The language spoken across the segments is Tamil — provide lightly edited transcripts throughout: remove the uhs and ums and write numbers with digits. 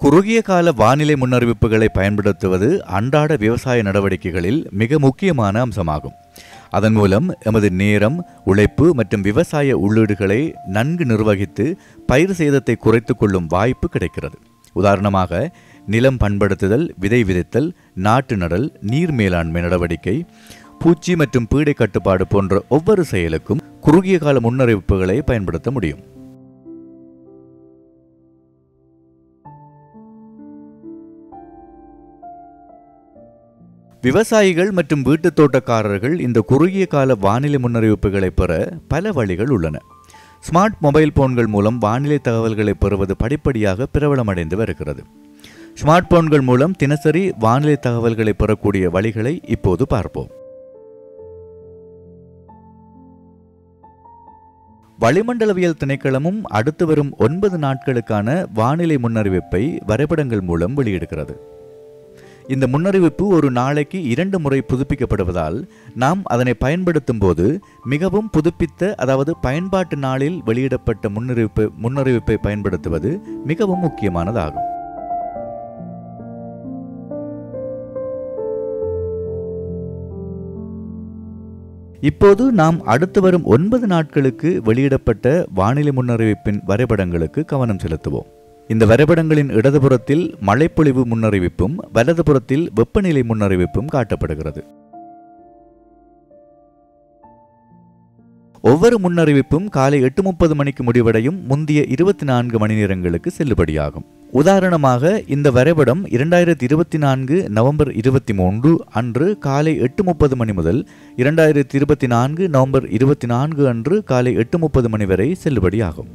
குறுகிய கால வானிலை முன்னறிவிப்புகளை பயன்படுத்துவது அன்றாட விவசாய நடவடிக்கைகளில் மிக முக்கியமான அம்சமாகும். அதன் மூலம் எமது நேரம், உழைப்பு மற்றும் விவசாய உள்ளீடுகளை நன்கு நிர்வகித்து பயிர் சேதத்தை குறைத்துக் கொள்ளும் வாய்ப்பு கிடைக்கிறது. உதாரணமாக, நிலம் பண்படுத்துதல், விதை விதைத்தல், நாட்டு நடல், நீர் மேலாண்மை நடவடிக்கை, பூச்சி மற்றும் பீடை கட்டுப்பாடு போன்ற ஒவ்வொரு செயலுக்கும் குறுகிய கால முன்னறிவிப்புகளை பயன்படுத்த முடியும். விவசாயிகள் மற்றும் வீட்டுத் தோட்டக்காரர்கள் இந்த குறுகிய கால வானிலை முன்னறிவிப்புகளை பெற பல வழிகள் உள்ளன. ஸ்மார்ட் மொபைல் போன்கள் மூலம் வானிலை தகவல்களை பெறுவது படிப்படியாக பிரபலமடைந்து வருகிறது. ஸ்மார்ட் போன்கள் மூலம் தினசரி வானிலை தகவல்களை பெறக்கூடிய வழிகளை இப்போது பார்ப்போம். வளிமண்டலவியல் திணைக்களமும் அடுத்து வரும் 9 நாட்களுக்கான வானிலை முன்னறிவிப்பை வரைபடங்கள் மூலம் வெளியிடுகிறது. இந்த முன்னறிவிப்பு ஒரு நாளைக்கு 2 முறை புதுப்பிக்கப்படுவதால் நாம் அதனை பயன்படுத்தும் போது மிகவும் புதுப்பித்த, அதாவது பயன்பாட்டு நாளில் வெளியிடப்பட்ட முன்னறிவிப்பை பயன்படுத்துவது மிகவும் முக்கியமானதாகும். இப்போது நாம் அடுத்து வரும் 9 நாட்களுக்கு வெளியிடப்பட்ட வானிலை முன்னறிவிப்பின் வரைபடங்களுக்கு கவனம் செலுத்துவோம். இந்த வரைபடங்களின் இடதுபுறத்தில் மழைப்பொழிவு முன்னறிவிப்பும் வலதுபுறத்தில் வெப்பநிலை முன்னறிவிப்பும் காட்டப்படுகிறது. ஒவ்வொரு முன்னறிவிப்பும் காலை 8:30 மணிக்கு முடிவடையும் முந்தைய 24 மணி நேரங்களுக்கு செல்லுபடியாகும். உதாரணமாக, இந்த வரைபடம் 2024 நவம்பர் 23 அன்று காலை 8:30 மணி முதல் 2024 நவம்பர் 24 அன்று காலை 8:30 மணி வரை செல்லுபடியாகும்.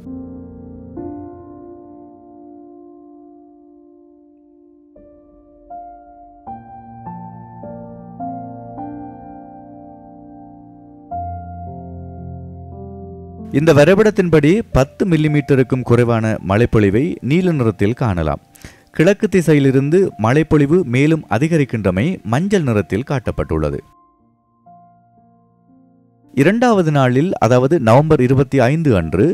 இந்த வரைபடத்தின்படி 10 மில்லிமீட்டருக்கும் குறைவான மழைப்பொழிவை நீல நிறத்தில் காணலாம். கிழக்கு திசையிலிருந்து மழைப்பொழிவு மேலும் அதிகரிக்கின்றமை மஞ்சள் நிறத்தில் காட்டப்பட்டுள்ளது. 2வது நாளில், அதாவது நவம்பர் 25 அன்று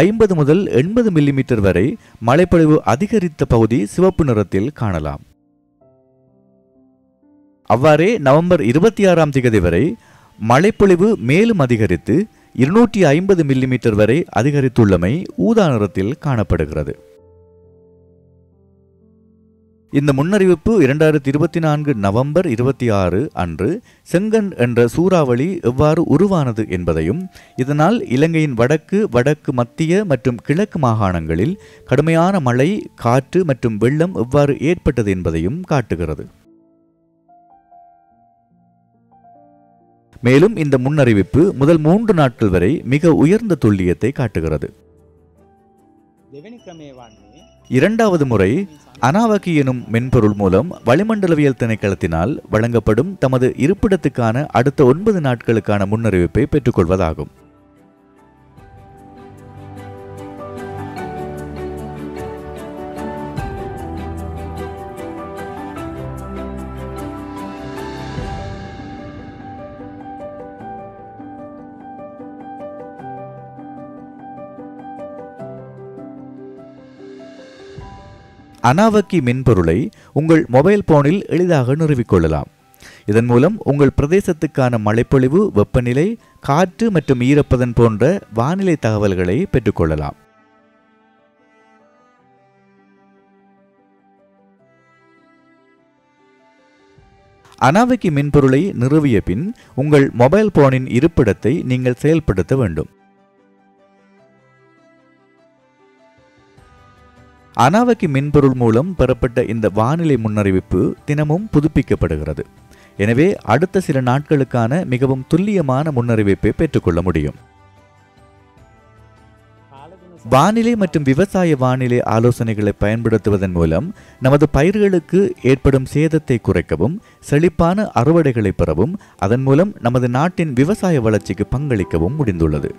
50 முதல் 80 மில்லிமீட்டர் வரை மழைப்பொழிவு அதிகரித்த பகுதி சிவப்பு நிறத்தில் காணலாம். அவ்வாறே நவம்பர் 26ஆம் திகதி வரை மழைப்பொழிவு மேலும் அதிகரித்து 250 மில்லிமீட்டர் வரை அதிகரித்துள்ளமை ஊதா நிறத்தில் காணப்படுகிறது. இந்த முன்னறிவிப்பு 2024 நவம்பர் 26 அன்று செங்கன் என்ற சூறாவளி எவ்வாறு உருவானது என்பதையும், இதனால் இலங்கையின் வடக்கு மத்திய மற்றும் கிழக்கு மாகாணங்களில் கடுமையான மழை, காற்று மற்றும் வெள்ளம் எவ்வாறு ஏற்பட்டது என்பதையும் காட்டுகிறது. மேலும் இந்த முன்னறிவிப்பு முதல் 3 நாட்கள் வரை மிக உயர்ந்த துல்லியத்தை காட்டுகிறது. 2வது முறை அனாவகி எனும் மென்பொருள் மூலம் வளிமண்டலவியல் திணைக்களத்தினால் வழங்கப்படும் தமது இருப்பிடத்துக்கான அடுத்த 9 நாட்களுக்கான முன்னறிவிப்பை பெற்றுக்கொள்வதாகும். அனாவகி மென்பொருளை உங்கள் மொபைல் போனில் எளிதாக நிறுவிக்கொள்ளலாம். இதன் மூலம் உங்கள் பிரதேசத்துக்கான மழைப்பொழிவு, வெப்பநிலை, காற்று மற்றும் ஈரப்பதன் போன்ற வானிலை தகவல்களை பெற்றுக்கொள்ளலாம். அனாவகி மென்பொருளை நிறுவிய பின் உங்கள் மொபைல் போனின் இருப்பிடத்தை நீங்கள் செயல்படுத்த வேண்டும். அனாவகி மென்பொருள் மூலம் பெறப்பட்ட இந்த வானிலை முன்னறிவிப்பு தினமும் புதுப்பிக்கப்படுகிறது. எனவே அடுத்த சில நாட்களுக்கான மிகவும் துல்லியமான முன்னறிவிப்பை பெற்றுக்கொள்ள முடியும். வானிலை மற்றும் விவசாய வானிலை ஆலோசனைகளை பயன்படுத்துவதன் மூலம் நமது பயிர்களுக்கு ஏற்படும் சேதத்தை குறைக்கவும், செழிப்பான அறுவடைகளை பெறவும், அதன் மூலம் நமது நாட்டின் விவசாய வளர்ச்சிக்கு பங்களிக்கவும் முடிந்துள்ளது.